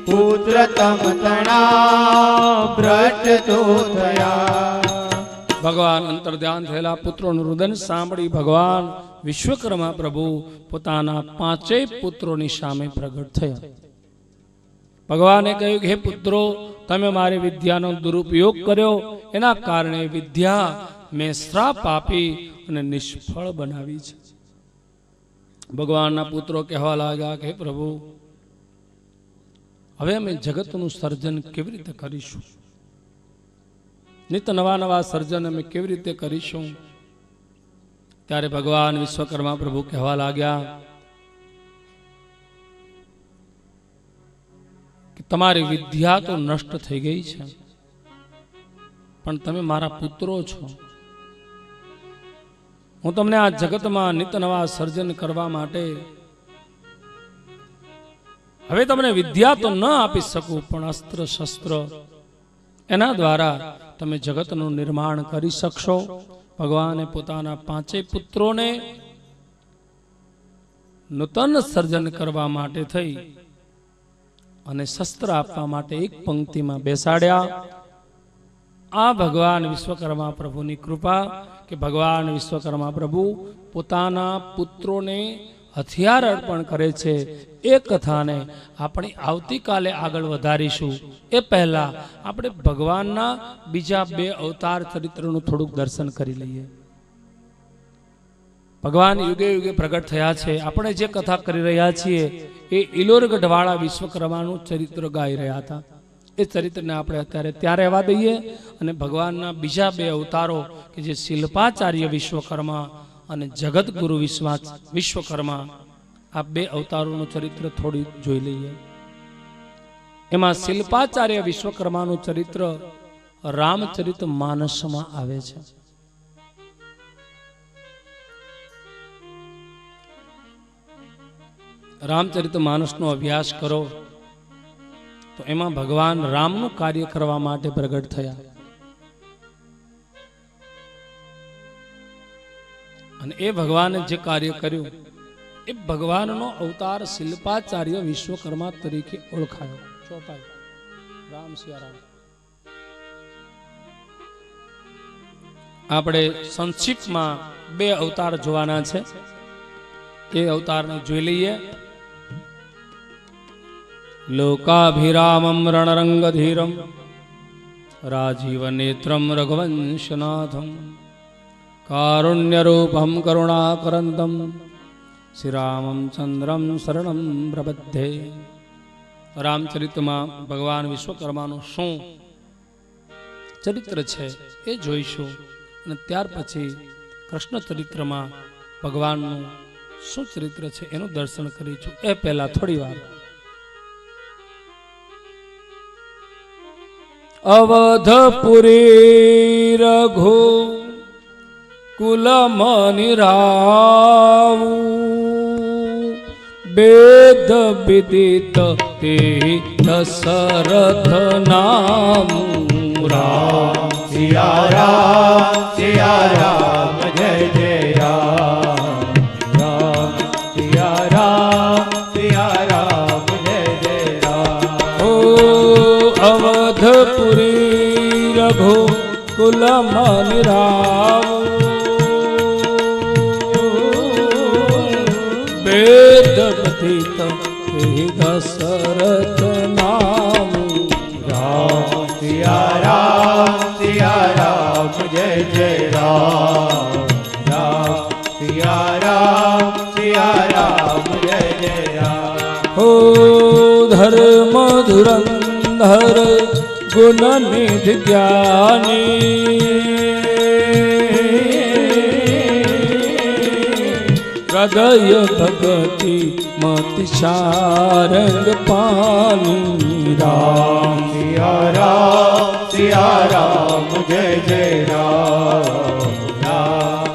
પુત્ર તમ તણા ભ્રષ્ટ તો થયા. ભગવાન અંતર ધ્યાન થયેલા પુત્રોનું રુદન સાંભળી ભગવાન વિશ્વકર્મા પ્રભુ પોતાના 5 પુત્રોની સામે પ્રગટ થયા. ભગવાને કહ્યું કે હે પુત્રો, તમે મારી વિદ્યાનો દુરુપયોગ કર્યો, એના કારણે વિદ્યા મેં શ્રાપ આપી અને નિષ્ફળ બનાવી છે. ભગવાનના પુત્રો કહેવા લાગ્યા કે હે પ્રભુ, હવે અમે જગતનું સર્જન કેવી રીતે કરીશું? નિત નવા નવા સર્જન અમે કેવી રીતે કરીશું? ત્યારે ભગવાન વિશ્વકર્મા પ્રભુ કહેવા લાગ્યા કે તમારી વિદ્યા તો નષ્ટ થઈ ગઈ છે, પણ તમે મારા પુત્રો છો. હું તમને આ જગતમાં નિત નવા સર્જન કરવા માટે હવે તમને વિદ્યા તો ન આપી શકું, પણ અસ્ત્ર શસ્ત્ર એના દ્વારા તમે જગતનું નિર્માણ કરી શકશો. ભગવાને પોતાના 5 પુત્રોને નૂતન સર્જન કરવા માટે થઈ અને શસ્ત્ર આપવા માટે એક પંક્તિમાં બેસાડ્યા. આ ભગવાન વિશ્વકર્મા પ્રભુની કૃપા કે ભગવાન વિશ્વકર્મા પ્રભુ પોતાના પુત્રોને હથિયાર અર્પણ કરે છે. એ કથાને આપણે આવતીકાલે આગળ વધારીશું. એ પહેલા આપણે ભગવાનના બીજા 2 અવતાર ચરિત્રનું થોડુંક દર્શન કરી લઈએ. ભગવાન યુગે યુગે પ્રગટ થયા છે. આપણે જે કથા કરી રહ્યા છીએ એ ઇલોરગઢવાળા વિશ્વકર્માનું ચરિત્ર ગાઈ રહ્યા હતા. એ ચરિત્રને આપણે અત્યારે ત્યાં રહેવા દઈએ અને ભગવાનના બીજા 2 અવતારો કે જે શિલ્પાચાર્ય વિશ્વકર્મા અને જગતગુરુ વિશ્વકર્મા, આ 2 અવતારોનું ચરિત્ર થોડી જોઈ લઈએ. એમાં શિલ્પાચાર્ય વિશ્વકર્માનું ચરિત્ર રામચરિત માનસમાં આવે છે. રામચરિત માનસનો અભ્યાસ કરો તો એમાં ભગવાન રામનું કાર્ય કરવા માટે પ્રગટ થયા. અને એ ભગવાને જે કાર્ય કર્યું એ ભગવાનનો અવતાર શિલ્પાચાર્ય વિશ્વકર્મા તરીકે ઓળખાયો. ચોપાઈ રામ સિયારામ. આપણે સંક્ષિપ્તમાં 2 અવતાર જોવાના છે. એ અવતારને જોઈ લઈએ. લોકાભિરામમ રણરંગધીરમ રાજીવ નેત્રમ રઘુવંશનાથમ કારુણ્યરૂપમ કરુણાકરંતમ શ્રીરામમ ચંદ્રમ શરણમ પ્રબધ્યે. રામચરિતમાં ભગવાન વિશ્વકર્માનું શું ચરિત્ર છે એ જોઈશું, અને ત્યાર પછી કૃષ્ણ ચરિત્રમાં ભગવાનનું શું ચરિત્ર છે એનું દર્શન કરીશું. એ પહેલા થોડી વાર અવધપુરી રઘુ કુલમનિ રાવું વેદ વિદિત તે દશરથ નામું. રામ સિયા રામ જય જય રામ. રામ સિયા રામ જય જય રામ. ઓ અવધપુરી રઘુ કુલમનિ રાવું વેદ વિદિત તે દશરથ નામું. રામ સિયા રામ જય જય રામ. રામ સિયા રામ જય જય રામ. હો ધર્મ ધુરંધર ગુણ નિધિ જ્ઞાની હૃદય ભગતિ મતિ સારંગ પાની. રામ સિયા રામ જય જય રામ. રામ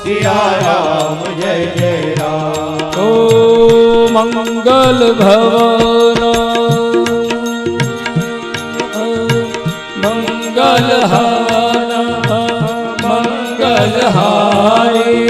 સિયા રામ જય જય રામ. ઓ મંગલ ભવન મંગલ હવન મંગલ હારી.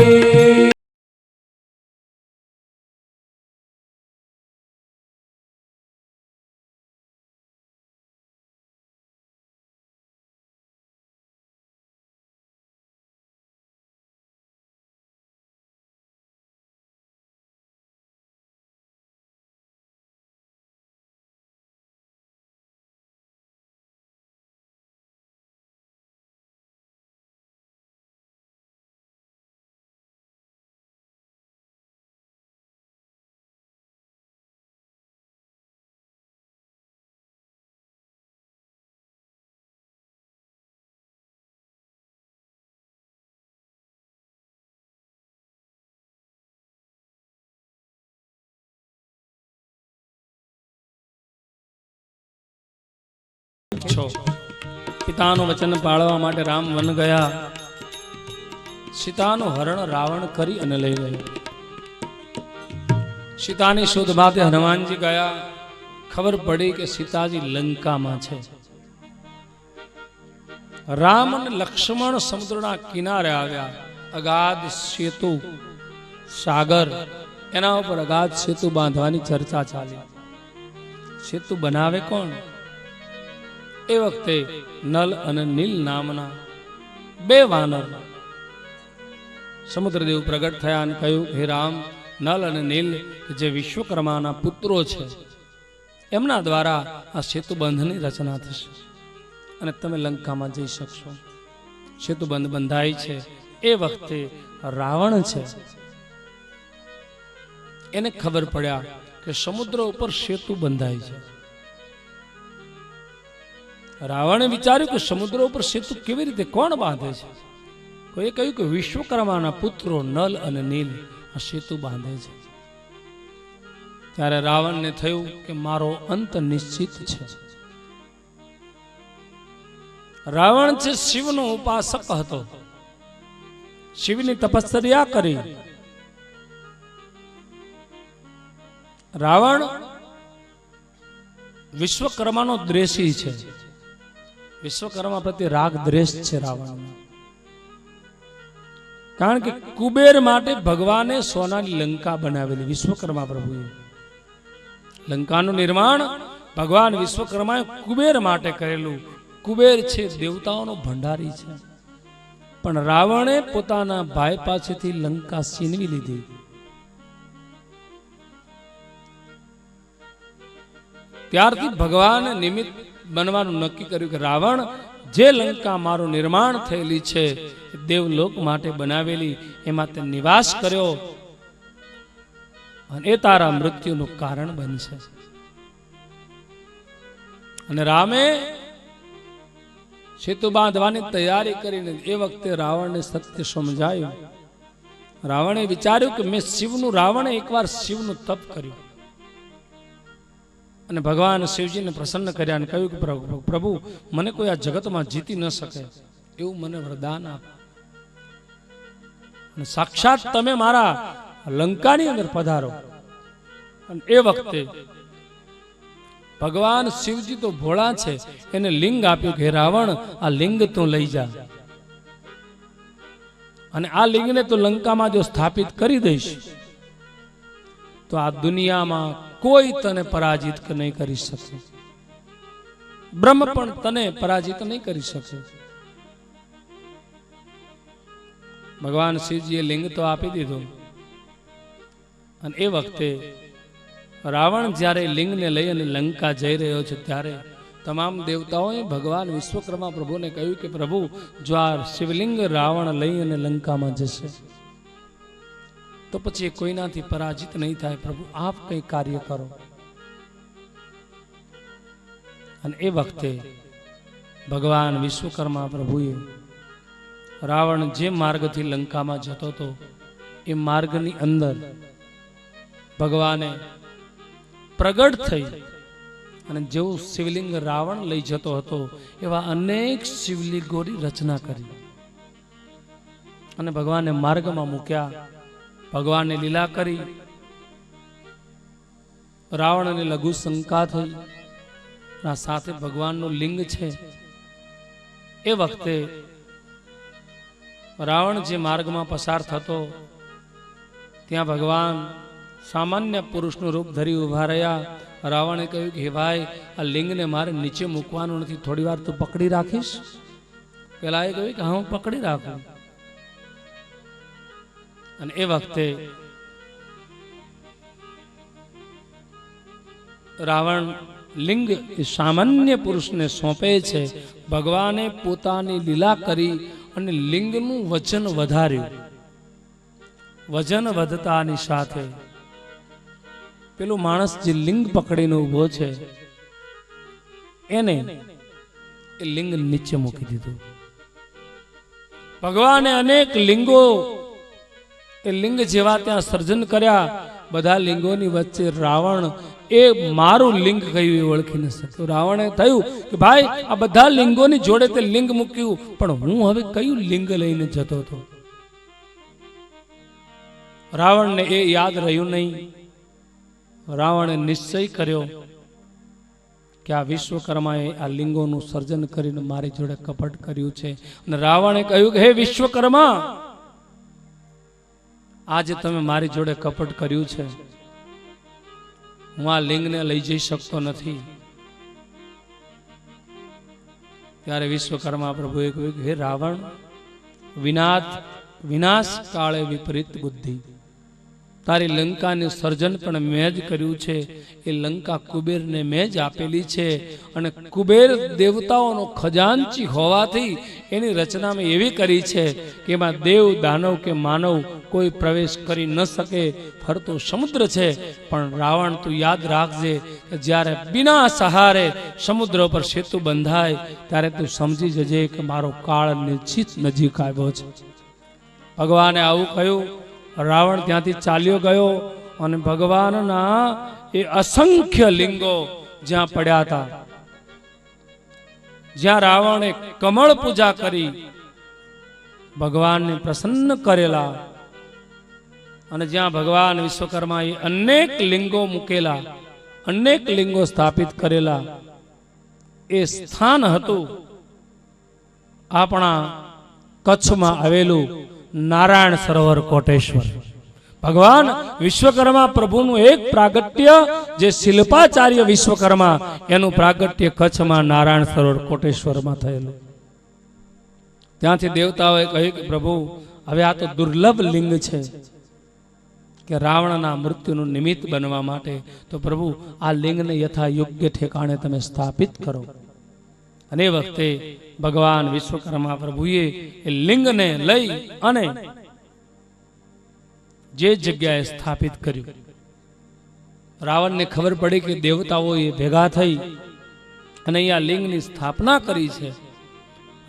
છો પિતાનું વચન પાળવા માટે રામ વન ગયા. સીતાનું હરણ રાવણ કરી અને લઈ ગયો. સીતાની શોધ માટે હનુમાનજી ગયા. ખબર પડી કે સીતાજી લંકામાં છે. રામ અને લક્ષ્મણ સમુદ્રના કિનારે આવ્યા. અગાધ સેતુ સાગર એના ઉપર અગાધ સેતુ બાંધવાની ચર્ચા ચાલી. સેતુ બનાવે કોણ? એ વખતે નલ અને નીલ નામના બે વાનર સમુદ્રદેવ પ્રગટ થયા અને કહ્યું, હે રામ, નલ અને નીલ જે વિશ્વકર્માના પુત્રો છે એમના દ્વારા આ સેતુબંધની રચના થશે અને તમે લંકામાં જઈ શકશો. સેતુબંધ બંધાય છે. એ વખતે રાવણ છે એને ખબર પડ્યા કે સમુદ્ર ઉપર સેતુ બંધાય છે. રાવણે વિચાર્યું કે સમુદ્ર ઉપર સેતુ કેવી રીતે કોણ બાંધે છે? કોઈએ કહ્યું કે વિશ્વકર્માના પુત્રો નલ અને નીલ આ સેતુ બાંધે છે. ત્યારે રાવણને થયું કે મારો અંત નિશ્ચિત છે. રાવણ છે શિવનો ઉપાસક હતો. શિવની તપશ્ચર્યા કરી. રાવણ વિશ્વકર્માનો દ્વેષી છે. વિશ્વકર્મા પ્રત્યે રાગ દ્વેષ છે રાવણ. કારણ કે કુબેર માટે ભગવાને સોનાની લંકા બનાવેલી. વિશ્વકર્મા પ્રભુએ લંકાનું નિર્માણ ભગવાન વિશ્વકર્માએ કુબેર માટે કરેલું. કુબેર છે દેવતાઓનો ભંડારી છે. પણ રાવણે પોતાના ભાઈ પાસેથી લંકા છીનવી લીધી. ત્યારથી ભગવાન નિમિત્ત બનવાનું નક્કી કર્યું કે રાવણ જે લંકા મારું નિર્માણ થયેલી છે દેવલોક માટે બનાવેલી, એમાં તે નિવાસ કર્યો અને એ તારા મૃત્યુનું કારણ બનશે. અને રામે સેતુ બાંધવાની તૈયારી કરીને એ વખતે રાવણને સત્ય સમજાયું. રાવણે વિચાર્યું કે મેં રાવણે એકવાર શિવનું તપ કર્યું અને ભગવાન શિવજીને પ્રસન્ન કર્યા અને કહ્યું કે પ્રભુ, મને કોઈ આ જગતમાં જીતી ન શકે એવું મને વરદાન આપ. અને સાક્ષાત તમે મારા લંકાની અંદર પધારો. અને એ વખતે ભગવાન શિવજી તો ભોળા છે, એને લિંગ આપ્યું કે રાવણ, આ લિંગ તું લઈ જા અને આ લિંગને તું લંકામાં જો સ્થાપિત કરી દઈશ તો આ દુનિયામાં કોઈ તને પરાજિત નહીં કરી શકે, બ્રહ્મ પણ તને પરાજિત નહીં કરી શકે. ભગવાન શિવજીએ લિંગ તો આપી દીધું. અને એ વખતે રાવણ જ્યારે લિંગને લઈ અને લંકા જઈ રહ્યો છે ત્યારે તમામ દેવતાઓએ ભગવાન વિશ્વકર્મા પ્રભુને કહ્યું કે પ્રભુ, જો આ શિવલિંગ રાવણ લઈ અને લંકામાં જશે તો પછી કોઈનાથી પરાજિત નહીં થાય. પ્રભુ, આપ કંઈ કાર્ય કરો. અને એ વખતે ભગવાન વિશ્વકર્મા પ્રભુએ રાવણ જે માર્ગથી લંકામાં જતો હતો એ માર્ગની અંદર ભગવાને પ્રગટ થઈ અને જેવું શિવલિંગ રાવણ લઈ જતો હતો એવા અનેક શિવલિંગોની રચના કરી અને ભગવાને માર્ગમાં મૂક્યા. ભગવાને લીલા કરી. રાવણને લઘુ શંકા થઈ, આ સાથે ભગવાનનું લિંગ છે. એ વખતે રાવણ જે માર્ગમાં પસાર થતો ત્યાં ભગવાન સામાન્ય પુરુષનું રૂપ ધરી ઉભા રહ્યા. રાવણે કહ્યું કે હે ભાઈ, આ લિંગને મારે નીચે મૂકવાનું નથી, થોડી વાર તું પકડી રાખીશ? પેલા એ કહ્યું કે હા, હું પકડી રાખું. અને એ વખતે રાવણ લિંગ એ સામાન્ય પુરુષને સોંપે છે. ભગવાને પોતાની લીલા કરી અને લિંગનું વજન વધાર્યું. વજન વધતાની સાથે પેલું માણસ જે લિંગ પકડીને ઉભો છે એને એ લિંગ નીચે મૂકી દીધું. ભગવાને અનેક લિંગો એ લિંગ જેવા ત્યાં સર્જન કર્યા. બધા લિંગોની વચ્ચે રાવણ એ મારું લિંગ કયું એ ઓળખી ન શક્યો. રાવણે થયું કે ભાઈ, આ બધા લિંગોની જોડે તે લિંગ મૂક્યું, પણ હું હવે કયું લિંગ લઈને જતો હતો? રાવણને એ યાદ રહ્યું નહીં. રાવણે નિશ્ચય કર્યો કે આ વિશ્વકર્માએ આ લિંગોનું સર્જન કરીને મારી જોડે કપટ કર્યું છે. અને રાવણે કહ્યું કે હે વિશ્વકર્મા, આજે તમે મારી જોડે કપટ કર્યું છે, હું આ લિંગને લઈ જઈ શકતો નથી. ત્યારે વિશ્વકર્મા પ્રભુએ કહ્યું હે રાવણ, વિનાશ કાળે વિપરીત બુદ્ધિ. તારી લંકાનું સર્જન પણ મેં જ કર્યું છે. એ લંકા કુબેરને મેં જ આપેલી છે. અને કુબેર દેવતાઓનો ખજાનચી હોવાથી એની રચના મેં એવી કરી છે કે એમાં દેવ, દાનવ કે માનવ કોઈ પ્રવેશ કરી ન શકે. ફરતો સમુદ્ર છે. પણ રાવણ, તું યાદ રાખજે કે જ્યારે બિના સહારે સમુદ્ર પર સેતુ બંધાય ત્યારે તું સમજી જજે કે મારો કાળ નિશ્ચિત નજીક આવ્યો છે. ભગવાને આવું કહ્યું. રાવણ ત્યાંથી ચાલ્યો ગયો અને ભગવાનના એ અસંખ્ય લિંગો જ્યાં પડ્યા હતા, જ્યાં રાવણે કમળ પૂજા કરી, ભગવાનને પ્રસન્ન કરેલા, અને જ્યાં ભગવાન વિશ્વકર્માએ અનેક લિંગો મૂકેલા, અનેક લિંગો સ્થાપિત કરેલા, એ સ્થાન હતું આપણા કચ્છમાં આવેલું નારાયણ સરોવર કોટેશ્વર. ભગવાન વિશ્વકર્મા પ્રભુનું એક પ્રાગટ્ય, જે શિલ્પાચાર્ય વિશ્વકર્મા, એનું પ્રાગટ્ય કચ્છમાં નારાયણ સરોવર કોટેશ્વરમાં થયેલું. ત્યાંથી દેવતાઓએ કહ્યું કે પ્રભુ, હવે આ તો દુર્લભ લિંગ છે કે રાવણના મૃત્યુનું નિમિત્ત બનવા માટે, તો પ્રભુ આ લિંગને યથા યોગ્ય ઠેકાણે તમે સ્થાપિત કરો. અને એ વખતે ભગવાન વિશ્વકર્મા પ્રભુએ એ લિંગને લઈ અને જે જગ્યાએ સ્થાપિત કર્યું. રાવણને ખબર પડી કે દેવતાઓએ ભેગા થઈ અને અહીંયા લિંગની સ્થાપના કરી છે.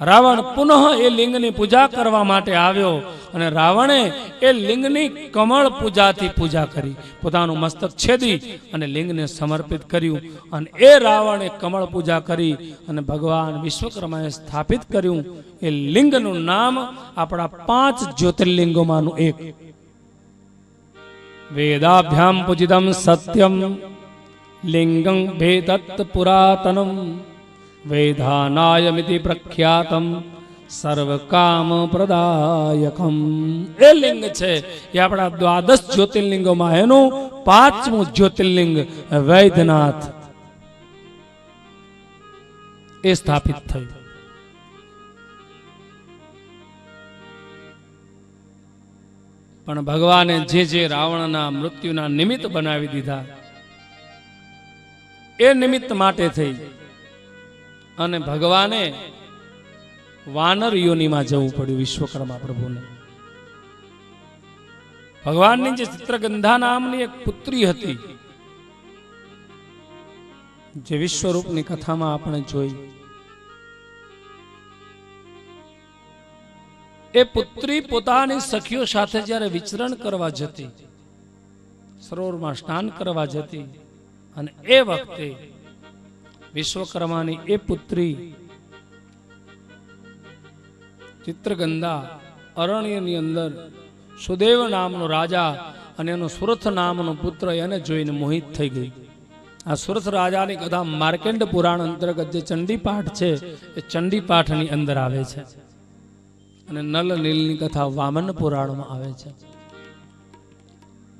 રાવણ પુનઃ એ લિંગની પૂજા કરવા માટે આવ્યો અને રાવણે એ લિંગની કમળ પૂજાથી પૂજા કરી, પોતાનું મસ્તક છેદી અને લિંગને સમર્પિત કર્યું. અને એ રાવણે કમળ પૂજા કરી અને ભગવાન વિશ્વકર્માએ સ્થાપિત કર્યું. એ લિંગનું નામ આપણા 5 જ્યોતિર્લિંગોમાંનું એક. વેદાભ્યામ પૂજિતમ સત્યમ લિંગં ભેદત્ત પુરાતનમ વૈધાનાયમિતિ પ્રખ્યાતમ સર્વકામ પ્રદાયકમ. એ લિંગ છે એ આપણા 12 જ્યોતિર્લિંગોમાં એનું 5મું જ્યોતિર્લિંગ વૈદ્યનાથ એ સ્થાપિત થયું. પણ ભગવાને જે રાવણના મૃત્યુના નિમિત્ત બનાવી દીધા એ નિમિત્ત માટે થઈ અને ભગવાને વાનર યોનિમાં જવું પડ્યું વિશ્વકર્મા પ્રભુને. ભગવાનની જે ચિત્રગંધા નામની એક પુત્રી હતી, જે વિશ્વરૂપની કથામાં આપણે જોઈ, એ પુત્રી પોતાની સખીઓ સાથે જ્યારે વિચરણ કરવા જતી, સરોવરમાં સ્નાન કરવા જતી, અને એ વખતે વિશ્વકર્માની એ પુત્રી ચિત્રગંધા અરણ્યની અંદર સુદેવ નામનો રાજા અને એનો સુરથ નામનો પુત્ર એને જોઈને મોહિત થઈ ગઈ. આ સુરથ રાજાની કથા માર્કેન્ડ પુરાણ અંતર્ગત જે ચંડી પાઠ છે એ ચંડી પાઠની અંદર આવે છે, અને નલ નીલની કથા વામન પુરાણમાં આવે છે.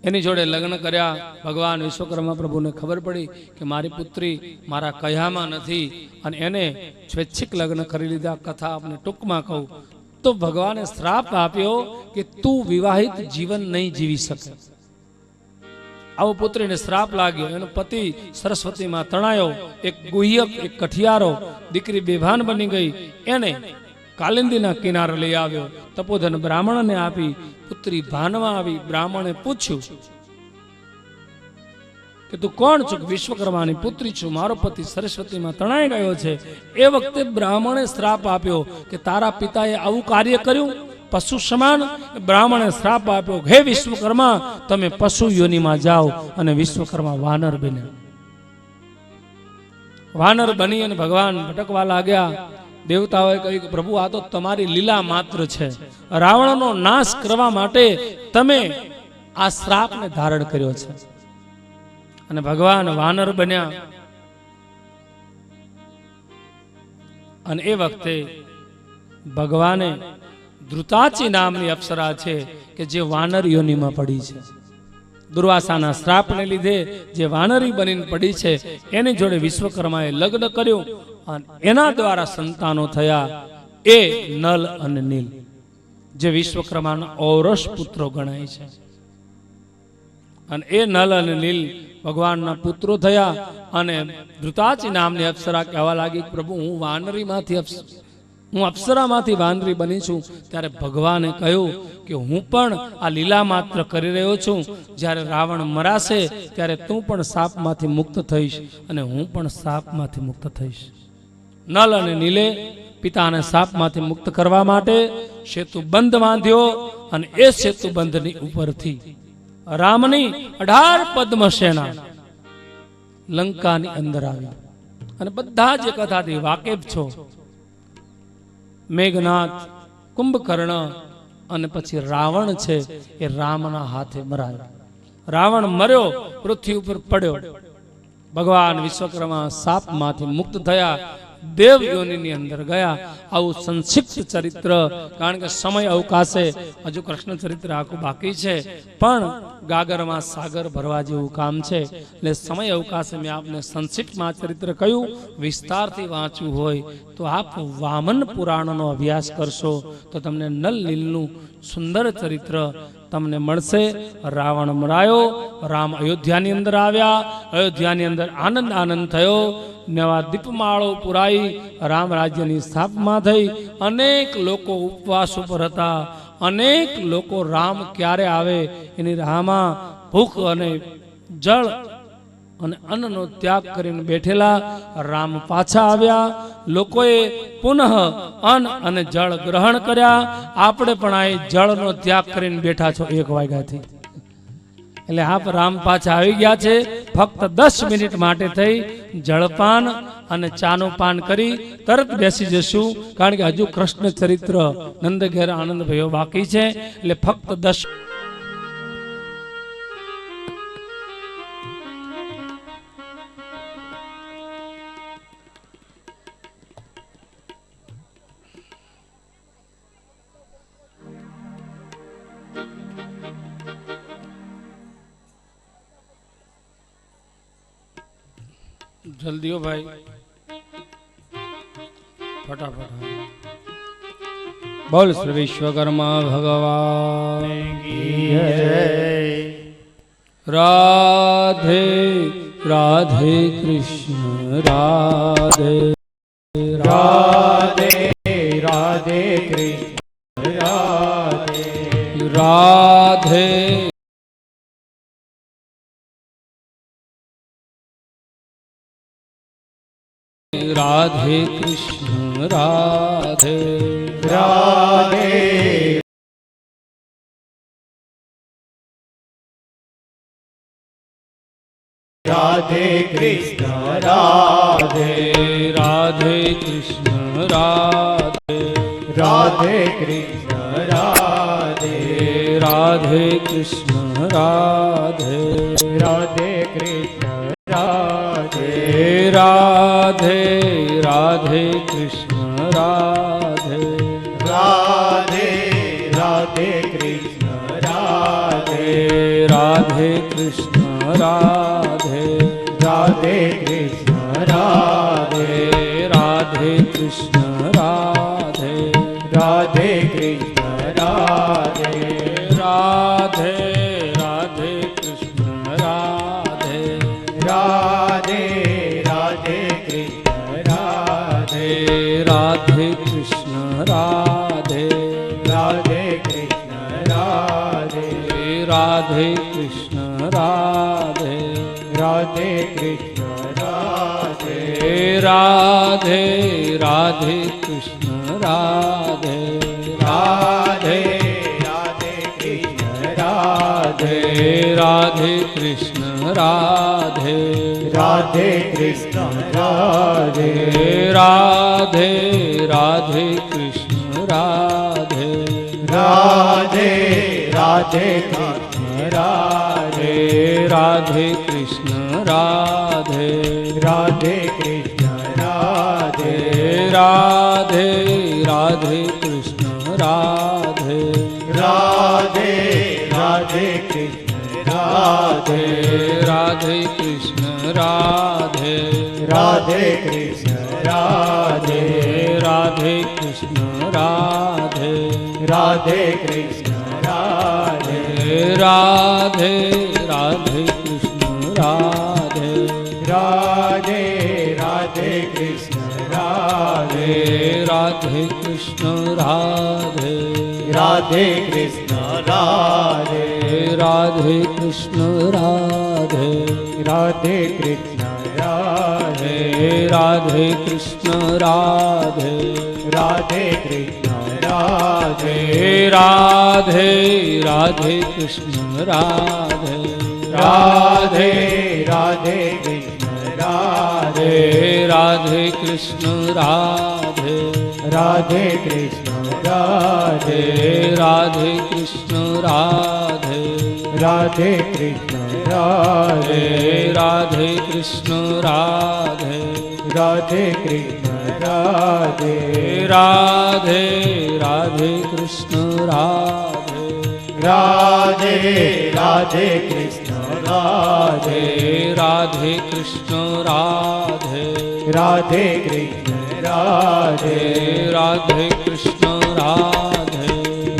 એની જોડે લગ્ન કર્યા. ભગવાન વિશ્વકર્મા પ્રભુને ખબર પડી કે મારી પુત્રી મારા કયામાં નથી અને એને સ્વૈચ્છિક લગ્ન કરી લીધા. કથા આપણે ટૂંકમાં કહું તો ભગવાને શ્રાપ આપ્યો કે તું વિવાહિત જીવન નહીં જીવી શકે. આવો પુત્રીને શ્રાપ લાગ્યો. એનો પતિ સરસ્વતીમાં તણાયો. એક ગુહ્યક, એક કઠિયારો, દીકરી બેભાન બની ગઈ. એને કાલિંદીના કિનારે લઈ આવ્યો, તપોધન બ્રાહ્મણને આપી. પુત્રી ભાનમાં આવી. બ્રાહ્મણે પૂછ્યું કે તું કોણ છું? વિશ્વકર્માની પુત્રી છું, મારો પતિ સરસ્વતીમાં તણાઈ ગયો છે. એ વખતે બ્રાહ્મણે શ્રાપ આપ્યો કે તારા પિતાએ આવું કાર્ય કર્યું, પશુ સમાન. બ્રાહ્મણે શ્રાપ આપ્યો, હે વિશ્વકર્મા, તમે પશુ યોનિમાં જાઓ. અને વિશ્વકર્મા વાનર બન્યા. વાનર બની અને ભગવાન ભટકવા લાગ્યા. દેવતાઓએ કહ્યું કે પ્રભુ, આ તો તમારી લીલા માત્ર છે. રાવણનો નાશ કરવા માટે તમે આ શ્રાપને ધારણ કર્યો છે. અને ભગવાન વાનર બન્યા. અને એ વખતે ભગવાને ધૃતાચી નામની અપ્સરા છે કે જે વાનર યોનિમાં પડી છે. દુર્વાસાના શ્રાપને લીધે જે વાનરી બનીને પડી છે, એની જોડે વિશ્વકર્માએ લગ્ન કર્યું અને એના દ્વારા સંતાનો થયા. એ નલ અને નીલ, જે વિશ્વકર્માના ઔરસ પુત્રો ગણાય છે. અને એ નલ અને નીલ ભગવાનના પુત્રો થયા. અને ધૃતાચી નામની અપ્સરા કહેવા લાગી, પ્રભુ, હું અપ્સરામાંથી વાનરી બની છું. ત્યારે ભગવાને કહ્યું કે હું પણ આ લીલા માત્ર કરી રહ્યો છું. જ્યારે રાવણ મરાશે ત્યારે તું પણ શાપમાંથી મુક્ત થઈશ અને હું પણ શાપમાંથી મુક્ત થઈશ. નલ અને નીલે પિતાને શાપમાંથી મુક્ત કરવા માટે સેતુ બંધ બાંધ્યો. અને એ સેતુ બંધની ઉપરથી રામની 18 પદ્મસેના લંકાની અંદર આવી. અને બધા જે કથાથી વાકેફ છો, મેઘનાથ, કુંભકર્ણ અને પછી રાવણ છે, એ રામના હાથે મરાયો. રાવણ મર્યો, પૃથ્વી ઉપર પડ્યો. ભગવાન વિશ્વકર્મા શાપમાંથી મુક્ત થયા, દેવ યોનિની અંદર ગયા. આવું સંક્ષિપ્ત ચરિત્ર, કારણ કે સમય અવકાશે હજુ કૃષ્ણ ચરિત્ર આખું બાકી છે, પણ ગાગરમાં સાગર ભરવા જેવું કામ છે. એટલે સમય અવકાશે મેં આપને સંક્ષિપ્તમાં ચરિત્ર કહ્યું. વિસ્તારથી વાંચવું હોય તો આપ વામન પુરાણનો અભ્યાસ કરશો તો તમને નલ નીલનું સુંદર ચરિત્ર તમને મળશે. રાવણ મરાયો, રામ અયોધ્યાની અંદર આવ્યા, અયોધ્યાની અંદર આનંદ આનંદ થયો, નવા દીપમાળો પુરાઈ, રામ રાજ્યની સ્થાપના થઈ. અનેક લોકો ઉપવાસ ઉપર હતા, અનેક લોકો રામ ક્યારે આવે એની રાહમાં ભૂખ અને જળ અને અન્નનો ત્યાગ કરીને બેઠેલા. રામ પાછા આવ્યા, લોકોએ પુનઃ અન્ન અને જળ ગ્રહણ કર્યા. આપણે પણ આ જળનો ત્યાગ કરીને બેઠા છો 1 વાગ્યાથી. એટલે આપ રામ પાછા આવી ગયા છે. ફક્ત 10 મિનિટ માટે થઈ જળપાન અને ચાનું પાન કરી તરત બેસી જશું, કારણ કે હજુ કૃષ્ણ ચરિત્ર નંદ ઘેર આનંદ ભયો બાકી છે. એટલે ફક્ત 10. जल्दी हो भाई, फटाफट. बोल श्री विश्वकर्मा भगवान की जय. राधे राधे कृष्ण राधे राधे राधे कृष्ण राधे राधे राधे कृष्ण राधे राधे राधे कृष्ण राधे राधे कृष्ण राधे राधे कृष्ण राधे राधे कृष्ण राधे राधे कृष्ण राधे राधे राधे कृष्ण राधे राधे राधे कृष्ण राधे राधे कृष्ण राधे राधे कृष्ण राधे राधे कृष्ण राधे राधे कृष्ण राधे राधे राधे कृष्ण राधे राधे राधे कृष्ण राधे राधे कृष्ण राधे राधे कृष्ण राधे राधे कृष्ण राधे राधे कृष्ण राधे राधे राधे कृष्ण राधे राधे राधे कृष्ण राधे राधे कृष्ण राधे राधे कृष्ण राधे राधे राधे कृष्ण राधे राधे राधे कृष्ण राधे राधे कृष्ण राधे राधे कृष्ण राधे राधे राधे कृष्ण राधे राधे राधे कृष्ण राधे राधे कृष्ण राधे राधे कृष्ण राधे राधे कृष्ण राधे राधे कृष्ण राधे राधे राधे कृष्ण राधे राधे राधे कृष्ण राधे राधे कृष्ण राधे राधे कृष्ण राधे राधे कृष्ण राधे राधे कृष्ण राधे राधे कृष्ण राधे राधे कृष्ण राधे राधे राधे कृष्ण राधे राधे राधे कृष्ण राधे राधे कृष्ण राधे राधे कृष्ण राधे राधे कृष्ण राधे राधे कृष्ण राधे राधे कृष्ण राधे राधे कृष्ण राधे राधे राधे कृष्ण राधे राधे राधे कृष्ण राधे राधे कृष्ण राधे राधे कृष्ण राधे राधे कृष्ण राधे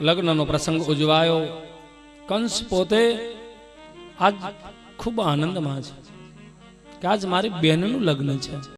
લગ્નનો પ્રસંગ ઉજવાયો. કંસ પોતે આજ ખૂબ આનંદમાં છે કે આજ મારી બહેનનું લગ્ન છે.